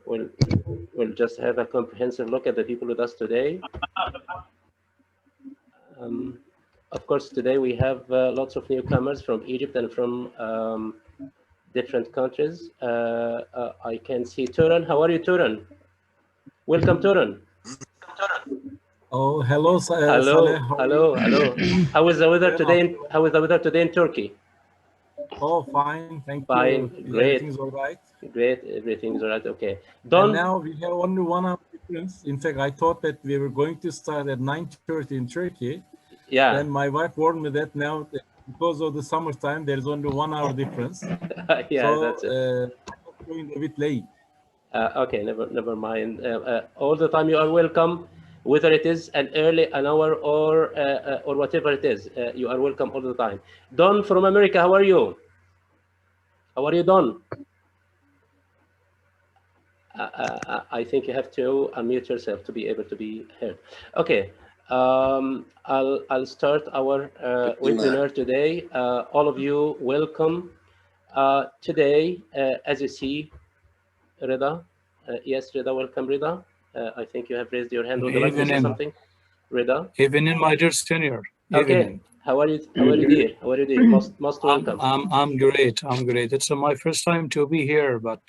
We'll just have a comprehensive look at the people with us today. Of course, today we have lots of newcomers from Egypt and from different countries. I can see Turan. How are you, Turan? Welcome, Turan. Oh, hello, hello, Saleh. hello. How is the weather today? How is the weather today in Turkey? Oh, fine, thank Fine, you. great. Everything's all right. Great, everything's all right. Okay. And now we have only 1 hour difference. In fact, I thought that we were going to start at 9:30 in Turkey. Yeah. Then my wife warned me that now, because of the summertime, there is only 1 hour difference. Yeah, so, that's it. I'm going a bit late. Okay, never mind. All the time you are welcome, whether it is an hour or whatever it is. You are welcome all the time. Don from America, how are you? How are you, Don? I think you have to unmute yourself to be able to be heard. Okay, I'll start our webinar today. All of you, welcome. Today, as you see, Rida. Yes, Rida, welcome, Rida. I think you have raised your hand. Would you like to say something? Rida? Evening, my dear senior. Okay. Evening. How are you, dear? How are you, dear? Most welcome. I'm great. I'm great. It's my first time to be here, but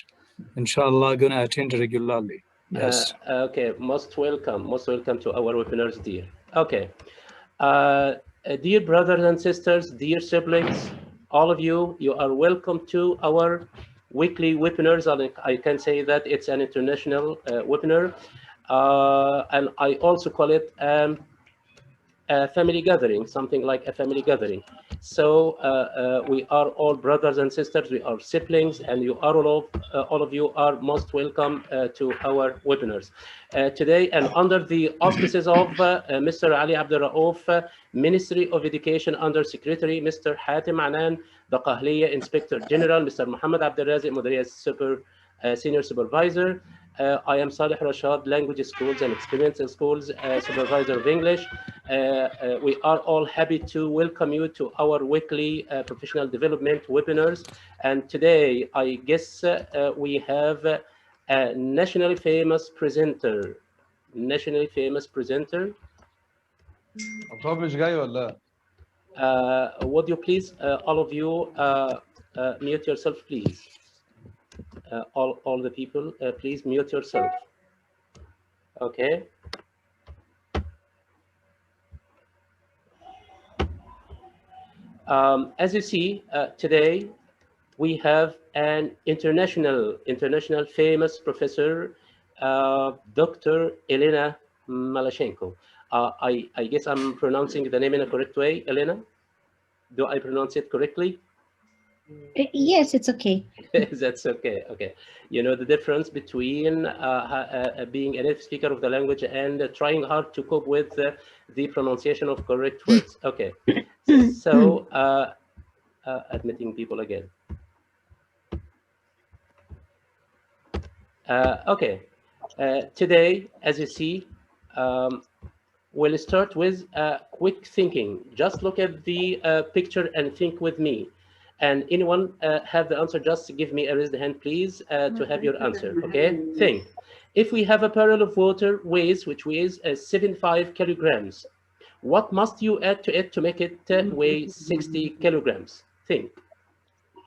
inshallah, gonna attend regularly. Yes. Okay. Most welcome. Most welcome to our webinars, dear. Okay. Dear brothers and sisters, dear siblings, all of you, you are welcome to our weekly webinars. I can say that it's an international webinar, and I also call it a family gathering, something like a family gathering. So we are all brothers and sisters, we are siblings, and you are all of you are most welcome to our webinars. Today, and under the auspices of Mr. Ali Abdurraouf, Ministry of Education Under Secretary, Mr. Hatim Anan, the Qahliya Inspector General, Mr. Muhammad Abdelrazik, Mudariya Senior Supervisor, I am Saleh Rashad, Language Schools and Experiential Schools Supervisor of English. We are all happy to welcome you to our weekly professional development webinars. And today, I guess we have a nationally famous presenter. Nationally famous presenter. Would you please, all of you, mute yourself, please. All the people, please mute yourself. Okay. As you see, today we have an international famous professor, Dr. Elena Malashenko. I guess I'm pronouncing the name in a correct way, Elena? Do I pronounce it correctly? Yes, it's okay. That's okay. Okay. You know the difference between being a native speaker of the language and trying hard to cope with the pronunciation of correct words. Okay. So admitting people again. Okay. Today, as you see, we'll start with quick thinking. Just look at the picture and think with me. And anyone have the answer, just give me a raised hand, please, to have your answer, okay? Think. If we have a barrel of water which weighs 75 kilograms, what must you add to it to make it weigh 60 kilograms? Think.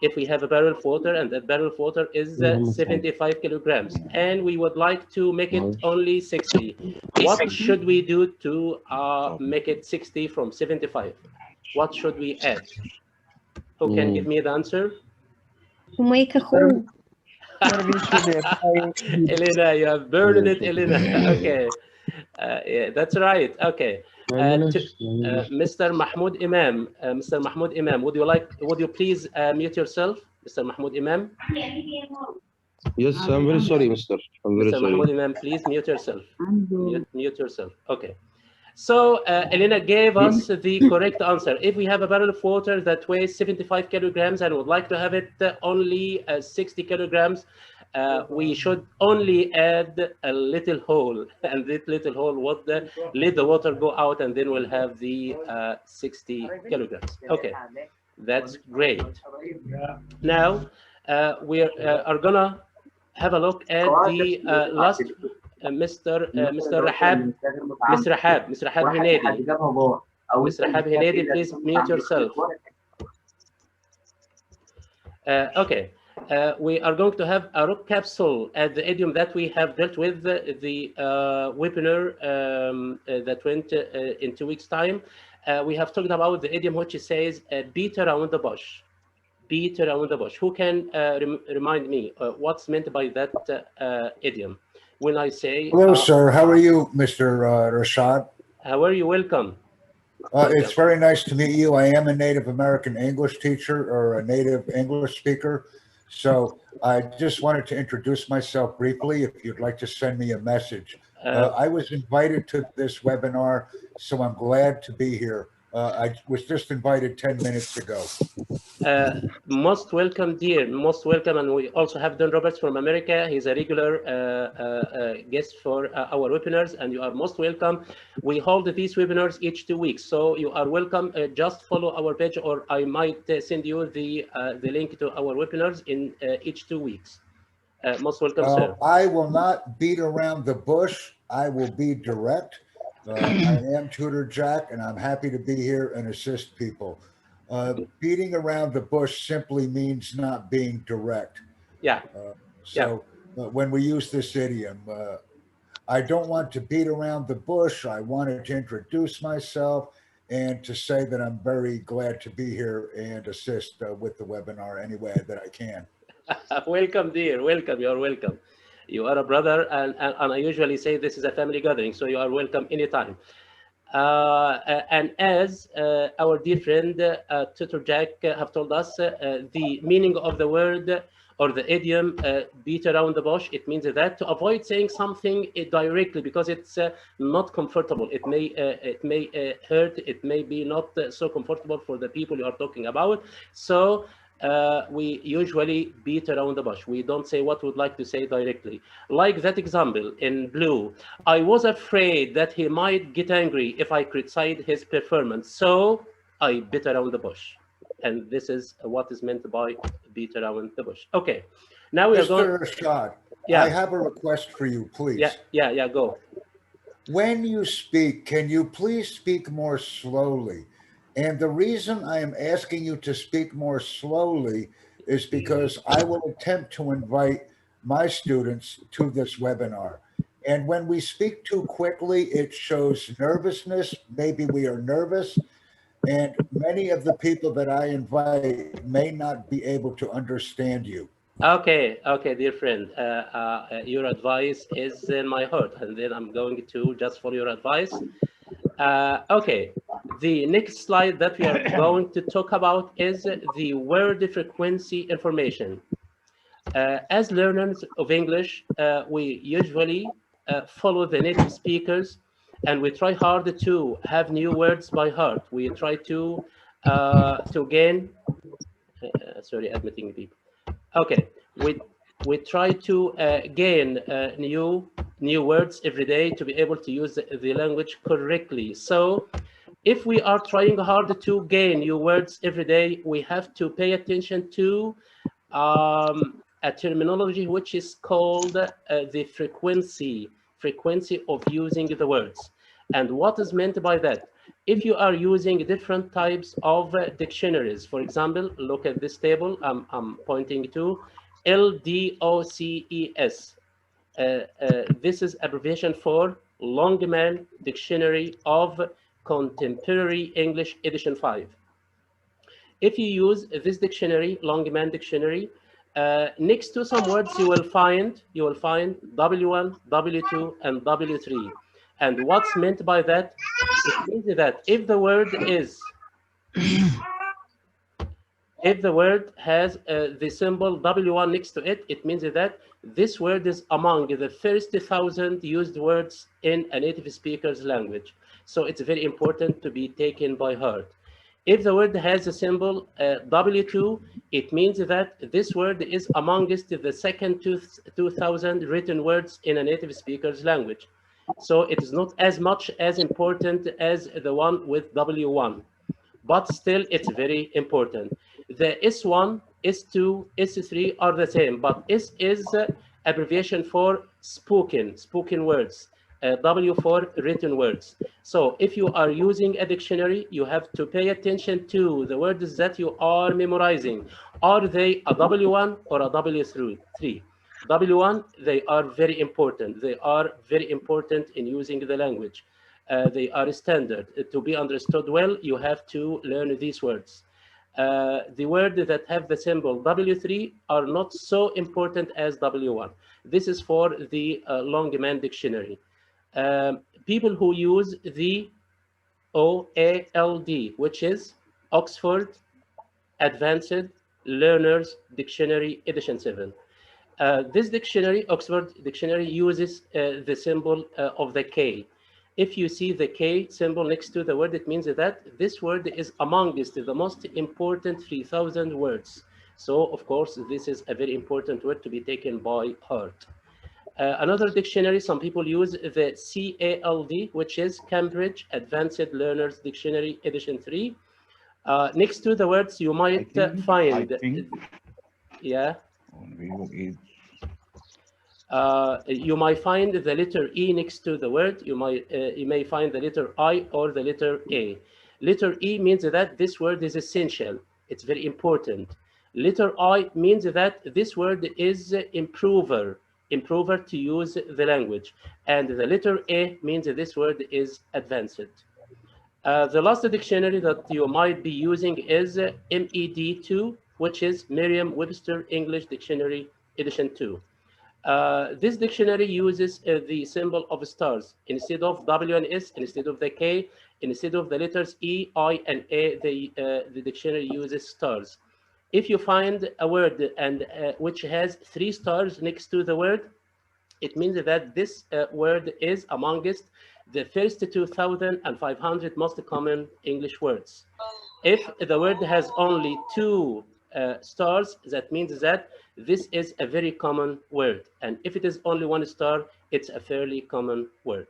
If we have a barrel of water and that barrel of water is 75 kilograms and we would like to make it only 60, what should we do to make it 60 from 75? What should we add? Who can give me the answer? To make a hole. Elena, you have burned it, Elena. Okay. Yeah, that's right. Okay. Mr. Mahmoud Imam, Mr. Mahmoud Imam, would you please mute yourself, Mr. Mahmoud Imam? Yes, I'm very sorry, Mr. I'm very Mr. sorry. Mahmoud Imam, please mute yourself. Mute yourself. Okay. So Elena gave us the correct answer. If we have a barrel of water that weighs 75 kilograms and would like to have it only 60 kilograms, we should only add a little hole, and that little hole would let the water go out, and then we'll have the 60 kilograms. Okay, that's great. Now we are gonna have a look at the last Mr. Rahab, Mr. Rahab Hinedi. Mr. Rahab Hinedi, please mute yourself. Okay, we are going to have a rock capsule at the idiom that we have dealt with the webinar that went in 2 weeks' time. We have talked about the idiom which says beat around the bush. Beat around the bush. Who can remind me what's meant by that idiom? When I say hello, sir. How are you, Mr. Rashad? How are you? Welcome. It's very nice to meet you. I am a Native American English teacher or a native English speaker. So I just wanted to introduce myself briefly if you'd like to send me a message. I was invited to this webinar, so I'm glad to be here. I was just invited 10 minutes ago. Most welcome, dear. Most welcome. And we also have Don Roberts from America. He's a regular guest for our webinars, and you are most welcome. We hold these webinars each 2 weeks, so you are welcome. Just follow our page, or I might send you the link to our webinars in each 2 weeks. Most welcome, sir. I will not beat around the bush. I will be direct. I am Tutor Jack, and I'm happy to be here and assist people. Beating around the bush simply means not being direct. Yeah. When we use this idiom, I don't want to beat around the bush. I wanted to introduce myself and to say that I'm very glad to be here and assist with the webinar any way that I can. Welcome, dear. Welcome. You are welcome. You are a brother, and I usually say this is a family gathering, so you are welcome anytime. And as our dear friend Tutor Jack have told us, the meaning of the word or the idiom beat around the bush, it means that to avoid saying something directly because it's not comfortable. It may hurt. It may be not so comfortable for the people you are talking about. So we usually beat around the bush. We don't say what we'd like to say directly. Like that example in blue, I was afraid that he might get angry if I criticized his performance, so I beat around the bush. And this is what is meant by beat around the bush. Okay, now we are going. Mr. Rashad, Yeah. I have a request for you, please. Yeah, go. When you speak, can you please speak more slowly? And the reason I am asking you to speak more slowly is because I will attempt to invite my students to this webinar. And when we speak too quickly, it shows nervousness. Maybe we are nervous. And many of the people that I invite may not be able to understand you. Okay, dear friend, your advice is in my heart, and then I'm going to just follow your advice. Okay, the next slide that we are going to talk about is the word frequency information. As learners of English, we usually follow the native speakers, and we try hard to have new words by heart. We try to gain. Sorry, admitting people. Okay, we try to gain new words every day to be able to use the language correctly. So if we are trying hard to gain new words every day, we have to pay attention to a terminology which is called the frequency of using the words. And what is meant by that? If you are using different types of dictionaries, for example, look at this table I'm pointing to, LDOCES. This is abbreviation for Longman Dictionary of Contemporary English Edition 5. If you use this dictionary, Longman Dictionary, next to some words you will find W1, W2, and W3. And what's meant by that? It means that if the word has the symbol W1 next to it, it means that this word is among the first 1,000 used words in a native speaker's language. So it's very important to be taken by heart. If the word has a symbol W2, it means that this word is amongst the second 2,000 written words in a native speaker's language. So it is not as much as important as the one with W1, but still it's very important. The S1, S2, S3 are the same, but S is abbreviation for spoken words, W for written words. So if you are using a dictionary, you have to pay attention to the words that you are memorizing. Are they a W1 or a W3? W1, they are very important. They are very important in using the language. They are standard. To be understood well, you have to learn these words. The words that have the symbol W3 are not so important as W1. This is for the Longman dictionary. People who use the OALD, which is Oxford Advanced Learners Dictionary Edition 7. This dictionary, Oxford Dictionary, uses the symbol of the K. If you see the K symbol next to the word, it means that this word is amongst the most important 3,000 words. So, of course, this is a very important word to be taken by heart. Another dictionary, some people use the CALD, which is Cambridge Advanced Learners Dictionary Edition 3. Next to the words, you might find, yeah. You might find the letter E next to the word. You may find the letter I or the letter A. Letter E means that this word is essential. It's very important. Letter I means that this word is improver to use the language. And the letter A means that this word is advanced. The last dictionary that you might be using is MED2, which is Merriam-Webster English Dictionary Edition 2. This dictionary uses the symbol of stars. Instead of W and S, instead of the K, instead of the letters E, I, and A, the dictionary uses stars. If you find a word and which has 3 stars next to the word, it means that this word is amongst the first 2,500 most common English words. If the word has only 2 stars, that means that this is a very common word. And if it is only 1 star, it's a fairly common word.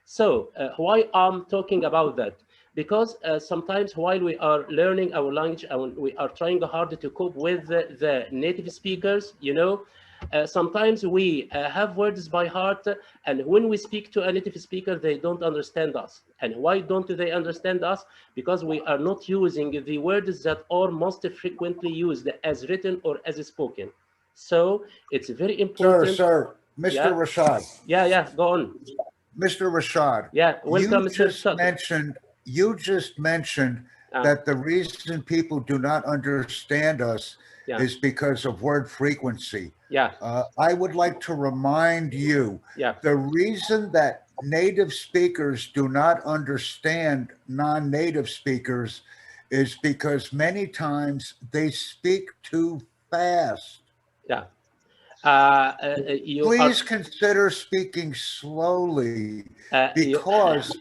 So why I'm talking about that? Because sometimes while we are learning our language and we are trying hard to cope with the native speakers, you know, sometimes we have words by heart, and when we speak to a native speaker, they don't understand us. And why don't they understand us? Because we are not using the words that are most frequently used as written or as spoken. So it's very important. Sir, Mr. Yeah. Rashad. Yeah, go on. Mr. Rashad. Yeah, welcome, Mr. You just mentioned that the reason people do not understand us is because of word frequency. Yeah. I would like to remind you, the reason that native speakers do not understand non-native speakers is because many times they speak too fast. Yeah. Please consider speaking slowly because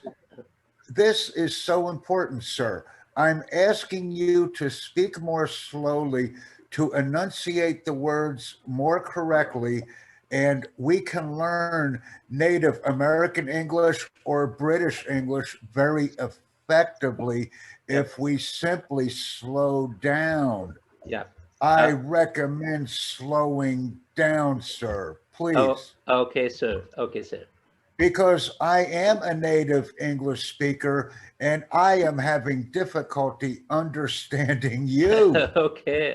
this is so important, sir. I'm asking you to speak more slowly, to enunciate the words more correctly, and we can learn native American English or British English very effectively if we simply slow down. Yeah. I recommend slowing down, sir. Please. Oh, okay, sir. Okay, sir. Because I am a native English speaker and I am having difficulty understanding you. Okay.